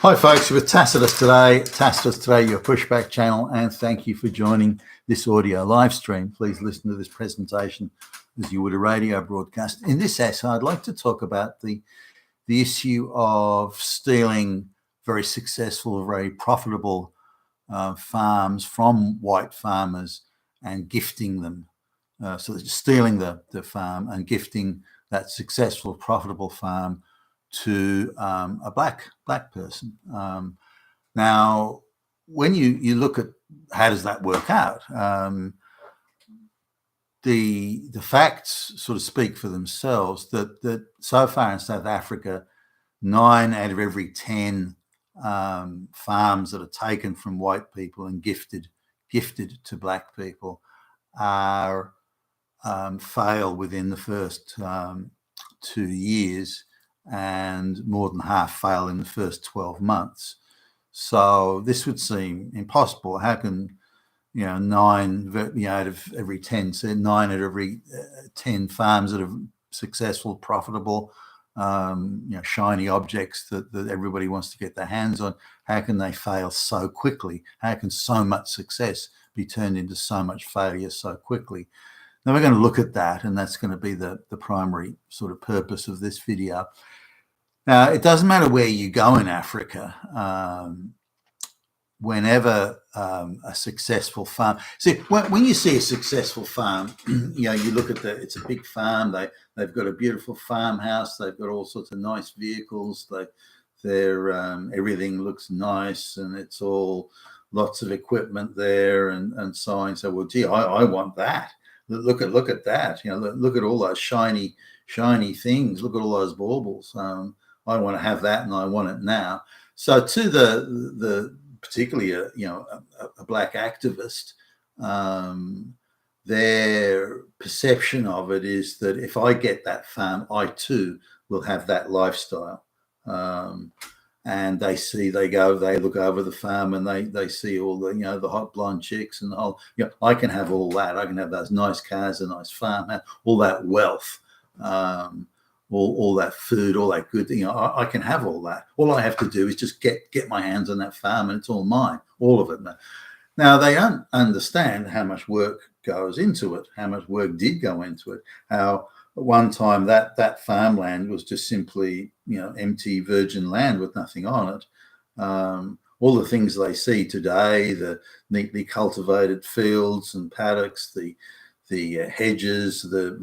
Hi folks, with Tacitus today, your pushback channel, and thank you for joining this audio live stream. Please listen to this presentation as you would a radio broadcast. In this essay, I'd like to talk about the issue of stealing very successful, very profitable farms from white farmers and gifting them. So stealing the farm and gifting that successful, profitable farm to a black person. Now, when you look at how does that work out, the facts sort of speak for themselves. That so far in South Africa, 9 out of every 10 farms that are taken from white people and gifted to black people are fail within the first 2 years, and more than half fail in the first 12 months. So this would seem impossible. How can 9 out of every 10, so 9 out of every 10 farms that are successful, profitable, shiny objects that everybody wants to get their hands on, how can they fail so quickly? How can so much success be turned into so much failure so quickly? Now we're going to look at that, and that's going to be the primary sort of purpose of this video. Now, it doesn't matter where you go in Africa. Whenever a successful farm, see, when you see a successful farm, you look at it's a big farm. They've got a beautiful farmhouse. They've got all sorts of nice vehicles. Everything looks nice, and it's all lots of equipment there, and so on. So, well, gee, I want that. Look at that. Look at all those shiny things. Look at all those baubles. I want to have that, and I want it now. So to the particularly a black activist, their perception of it is that if I get that farm, I too will have that lifestyle. And they look over the farm, and they see all the the hot blonde chicks and the whole, I can have all that. I can have those nice cars, a nice farm, all that wealth, all that food, all that good thing. I can have all that. All I have to do is just get my hands on that farm, and it's all mine, all of it. Now they don't understand how much work goes into it, how much work did go into it, how at one time that farmland was just simply empty virgin land with nothing on it. All the things they see today, the neatly cultivated fields and paddocks, the hedges, the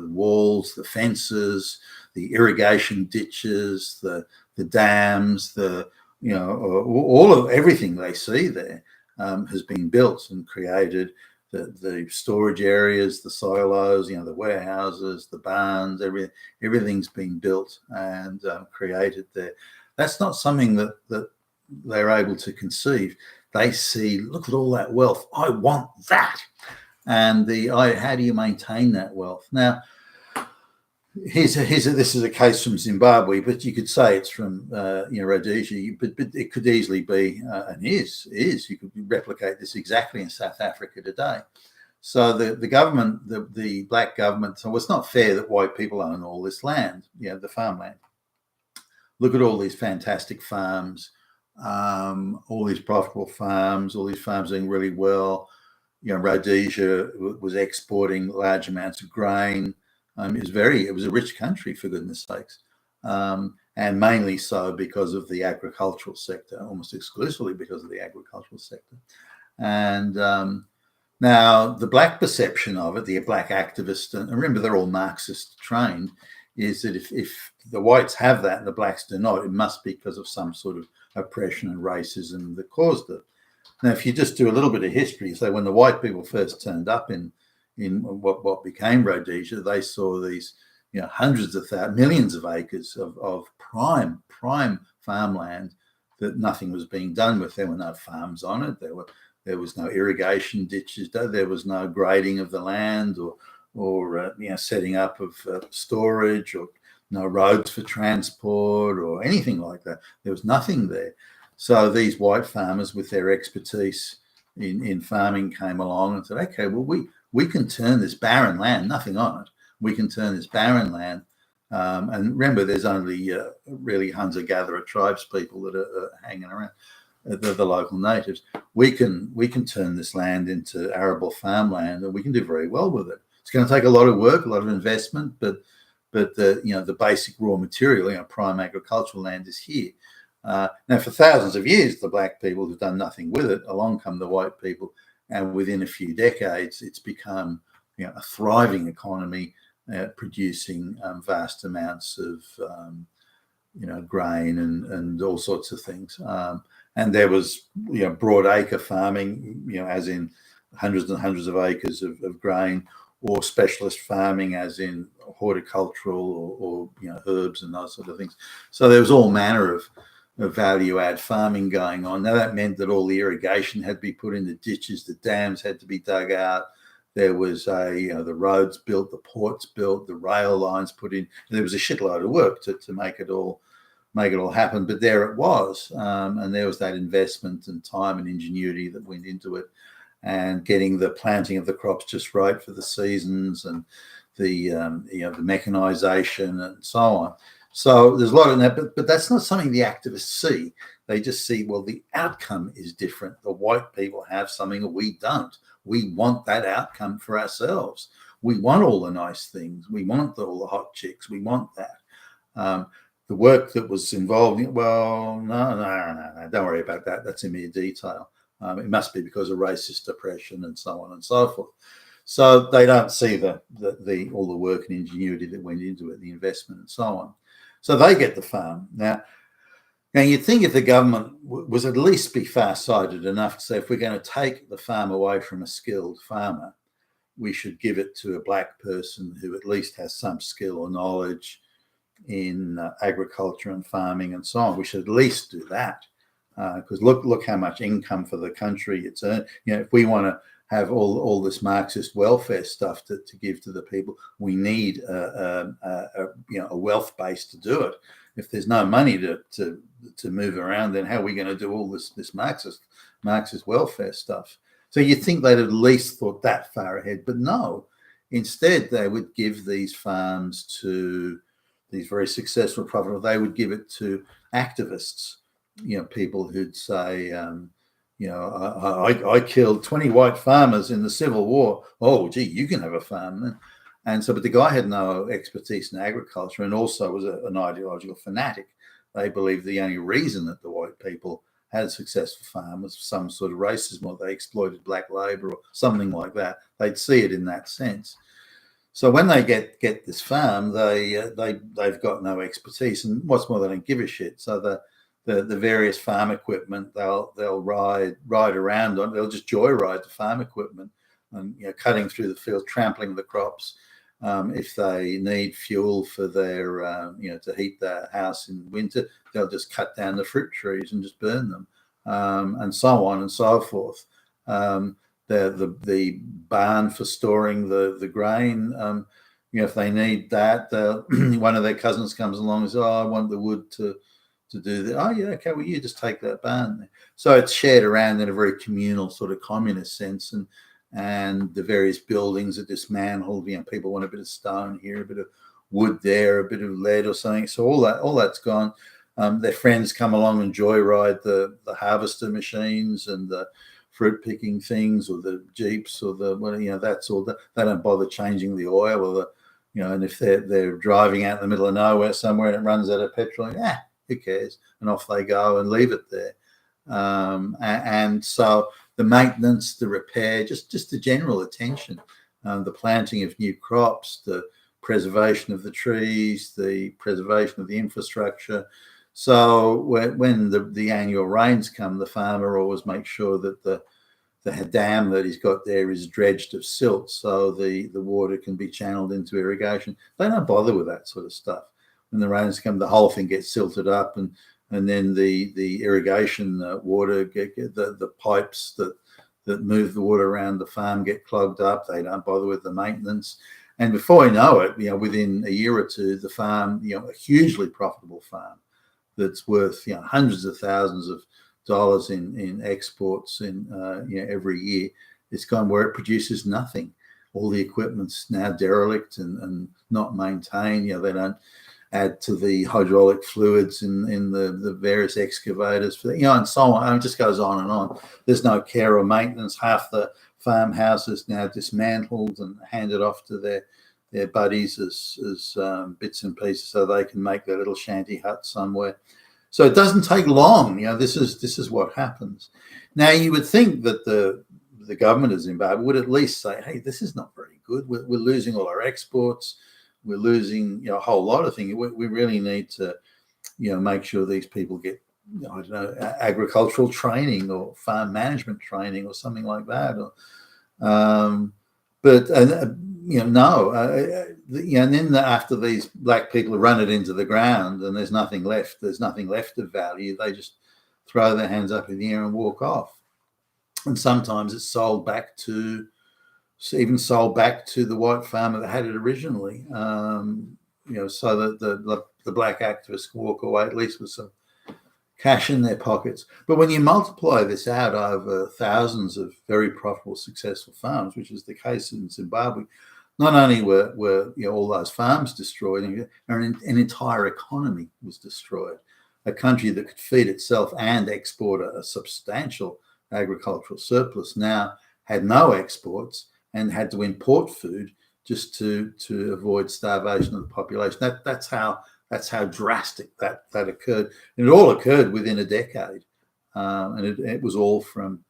walls, the fences, the irrigation ditches, the dams, all of everything they see there has been built and created. The storage areas, the silos, the warehouses, the barns, everything's been built and created there. That's not something that they're able to conceive. They see, look at all that wealth. I want that. And how do you maintain that wealth? Now, this is a case from Zimbabwe, but you could say it's from Rhodesia, but it could easily be and is you could replicate this exactly in South Africa today. So the government, the black government, so it's not fair that white people own all this land, the farmland. Look at all these fantastic farms, all these profitable farms, all these farms doing really well. Rhodesia was exporting large amounts of grain. It was a rich country, for goodness sakes, and mainly so because of the agricultural sector, almost exclusively because of the agricultural sector. And now the black perception of it, the black activists, and remember they're all Marxist trained, is that if the whites have that and the blacks do not, it must be because of some sort of oppression and racism that caused it. Now, if you just do a little bit of history, so when the white people first turned up in what became Rhodesia, they saw these hundreds of thousands, millions of acres of prime farmland that nothing was being done with. There were no farms on it. There was no irrigation ditches. There was no grading of the land or setting up of storage, or no roads for transport or anything like that. There was nothing there. So these white farmers with their expertise in farming came along and said, okay, well, we can turn this barren land, nothing on it, we can turn this barren land And remember, there's only really hunter-gatherer tribes people that are hanging around, the local natives. We can turn this land into arable farmland, and we can do very well with it. It's going to take a lot of work, a lot of investment, but the basic raw material, prime agricultural land is here. Now, for thousands of years, the black people have done nothing with it. Along come the white people, and within a few decades, it's become a thriving economy, producing vast amounts of grain and all sorts of things. And there was broad acre farming, as in hundreds and hundreds of acres of grain, or specialist farming, as in horticultural or herbs and those sort of things. So there was all manner of value add farming going on. Now that meant that all the irrigation had to be put in the ditches, the dams had to be dug out. There was the roads built, the ports built, the rail lines put in. There was a shitload of work to make it all happen. But there it was, and there was that investment and time and ingenuity that went into it, and getting the planting of the crops just right for the seasons, and the the mechanization and so on. So there's a lot of that, but that's not something the activists see. They just see, well, the outcome is different. The white people have something that we don't. We want that outcome for ourselves. We want all the nice things. We want all the hot chicks. We want that. The work that was involved, well, no, don't worry about that. That's in mere detail. It must be because of racist oppression and so on and so forth. So they don't see all the work and ingenuity that went into it, the investment and so on. So they get the farm. Now you'd think if the government was at least be far-sighted enough to say, if we're going to take the farm away from a skilled farmer, we should give it to a black person who at least has some skill or knowledge in agriculture and farming and so on. We should at least do that, because look how much income for the country it's earned. If we want to have all this Marxist welfare stuff to give to the people, we need a wealth base to do it. If there's no money to move around, then how are we going to do all this Marxist welfare stuff? So you'd think they'd at least thought that far ahead, but no. Instead, they would give these farms to these very successful, profitable. They would give it to activists, people who'd say, I killed 20 white farmers in the Civil War. Oh, gee, you can have a farm then. And so, but the guy had no expertise in agriculture, and also was an ideological fanatic. They believed the only reason that the white people had a successful farm was some sort of racism, or they exploited black labor or something like that. They'd see it in that sense. So when they get this farm, they've got no expertise, and what's more, they don't give a shit. So the various farm equipment they'll ride around on. They'll just joyride the farm equipment, and cutting through the field, trampling the crops. If they need fuel for their to heat their house in winter, they'll just cut down the fruit trees and just burn them, and so on and so forth. The barn for storing the grain. If they need that, one of their cousins comes along and says, "Oh, I want the wood to do that." "Oh, yeah, okay, well, you just take that barn." So it's shared around in a very communal sort of communist sense, and the various buildings are dismantled. People want a bit of stone here, a bit of wood there, a bit of lead or something. So all that's gone. Their friends come along and joyride the harvester machines and the fruit picking things, or the jeeps, or that's all. They don't bother changing the oil, or and if they're driving out in the middle of nowhere somewhere and it runs out of petrol, who cares? And off they go and leave it there. And so the maintenance, the repair, just the general attention, the planting of new crops, the preservation of the trees, the preservation of the infrastructure. So when the annual rains come, the farmer always makes sure that the dam that he's got there is dredged of silt, so the water can be channeled into irrigation. They don't bother with that sort of stuff. When the rains come, the whole thing gets silted up, and then the irrigation water the pipes that move the water around the farm get clogged up. They don't bother with the maintenance. And before you know it, within a year or two, the farm, a hugely profitable farm that's worth hundreds of thousands of dollars in exports in every year, it's gone where it produces nothing. all the equipment's now derelict and not maintained. They don't add to the hydraulic fluids in the various excavators, for and so on. And it just goes on and on. There's no care or maintenance. Half the farmhouses now dismantled and handed off to their buddies as bits and pieces, so they can make their little shanty hut somewhere. So it doesn't take long. This is what happens. Now you would think that the government of Zimbabwe would at least say, "Hey, this is not very good. We're losing all our exports. We're losing a whole lot of things. We really need to make sure these people get I don't know, agricultural training or farm management training or something like that." But no, and then after these black people run it into the ground and there's nothing left of value, they just throw their hands up in the air and walk off. And sometimes it's sold back to the white farmer that had it originally, so that the black activists can walk away at least with some cash in their pockets. But when you multiply this out over thousands of very profitable, successful farms, which is the case in Zimbabwe, not only were all those farms destroyed, an entire economy was destroyed. A country that could feed itself and export a substantial agricultural surplus now had no exports and had to import food just to avoid starvation of the population. That's how drastic that occurred. And it all occurred within a decade. And it was all from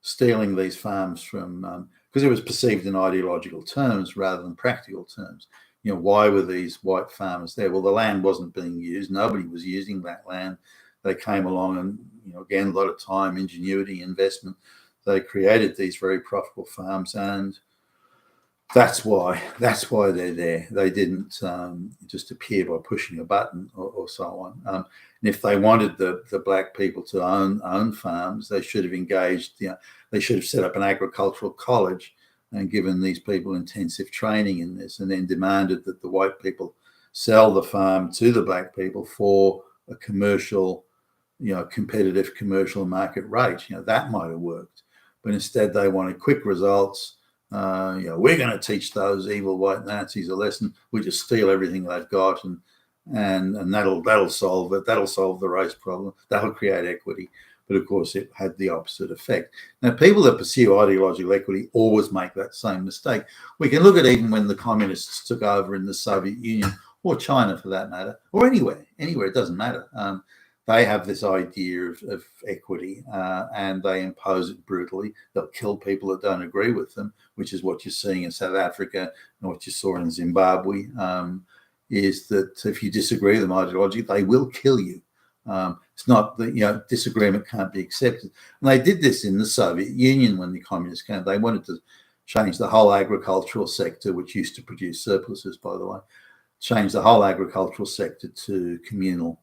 stealing these farms from, because it was perceived in ideological terms rather than practical terms. Why were these white farmers there? Well, the land wasn't being used. Nobody was using that land. They came along and, again, a lot of time, ingenuity, investment. They created these very profitable farms, and that's why they're there. They didn't just appear by pushing a button or so on. And if they wanted the black people to own farms, they should have engaged. They should have set up an agricultural college and given these people intensive training in this, and then demanded that the white people sell the farm to the black people for a commercial, competitive commercial market rate. That might have worked, but instead they wanted quick results. We're going to teach those evil white Nazis a lesson. We just steal everything they've got, and that'll solve it. That'll solve the race problem. That'll create equity. But of course, it had the opposite effect. Now, people that pursue ideological equity always make that same mistake. We can look at even when the communists took over in the Soviet Union, or China for that matter, or anywhere. It doesn't matter. They have this idea of equity, and they impose it brutally. They'll kill people that don't agree with them, which is what you're seeing in South Africa and what you saw in Zimbabwe, is that if you disagree with them ideologically, they will kill you. It's not that, disagreement can't be accepted. And they did this in the Soviet Union when the communists came. They wanted to change the whole agricultural sector, which used to produce surpluses, by the way, change the whole agricultural sector to communal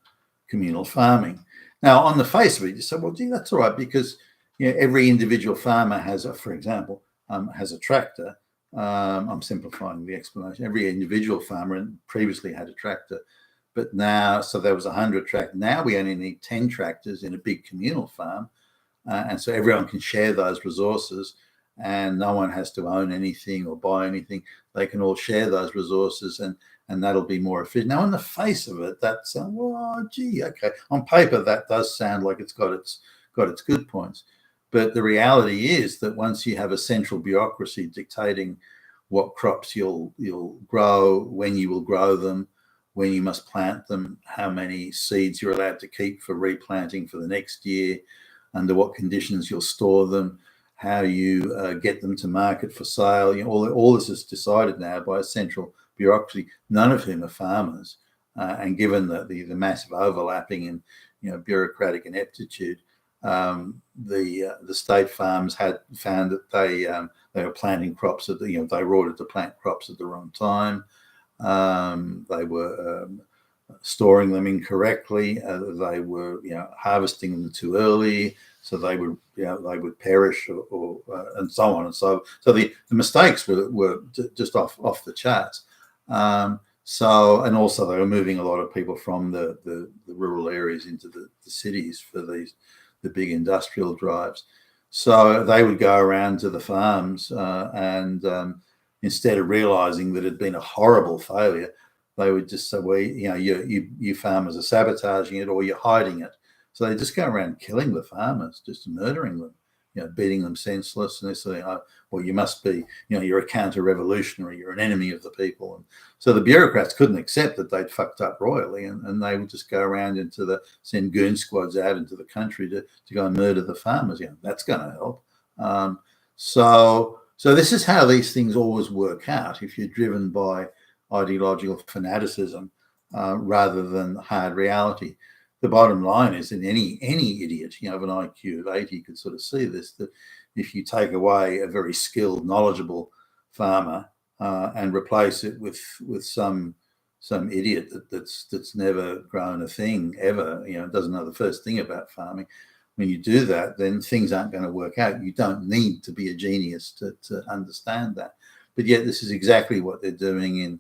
farming. Now, on the face of it, you say, well, gee, that's all right, because every individual farmer has a tractor. I'm simplifying the explanation. Every individual farmer previously had a tractor, but now, so there was 100 tractors. Now we only need 10 tractors in a big communal farm, and so everyone can share those resources, and no one has to own anything or buy anything. They can all share those resources, and that'll be more efficient. Now, on the face of it, that sounds, well, gee, okay. On paper, that does sound like it's got its good points. But the reality is that once you have a central bureaucracy dictating what crops you'll grow, when you will grow them, when you must plant them, how many seeds you're allowed to keep for replanting for the next year, under what conditions you'll store them, how you get them to market for sale, all this is decided now by a central bureaucracy, none of whom are farmers, and given the massive overlapping and bureaucratic ineptitude, the state farms had found that they were planting crops that they were ordered to plant crops at the wrong time. They were storing them incorrectly. They were harvesting them too early, so they would perish, or and so on and so. So the mistakes were just off the charts. So, and also they were moving a lot of people from the rural areas into the cities for the big industrial drives. So they would go around to the farms and instead of realizing that it had been a horrible failure, they would just say, well, you farmers are sabotaging it or you're hiding it. So they just go around killing the farmers, just murdering them, beating them senseless. And they say, oh, well, you must be, you're a counter-revolutionary, you're an enemy of the people. And so the bureaucrats couldn't accept that they'd fucked up royally, and they would just go around send goon squads out into the country to go and murder the farmers. That's going to help. So this is how these things always work out. If you're driven by ideological fanaticism rather than hard reality, the bottom line is that any idiot, of an IQ of 80 could sort of see this, that if you take away a very skilled, knowledgeable farmer and replace it with some idiot that's never grown a thing ever, doesn't know the first thing about farming. When you do that, then things aren't going to work out. You don't need to be a genius to understand that. But yet this is exactly what they're doing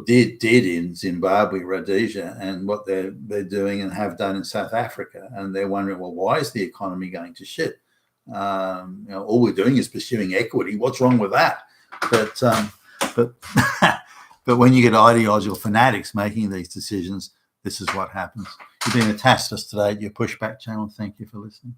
did in Zimbabwe, Rhodesia, and what they're doing and have done in South Africa. And they're wondering, well, why is the economy going to shit? All we're doing is pursuing equity. What's wrong with that? But but when you get ideological fanatics making these decisions, this is what happens. You've been attached to us today at your Pushback channel. Thank you for listening.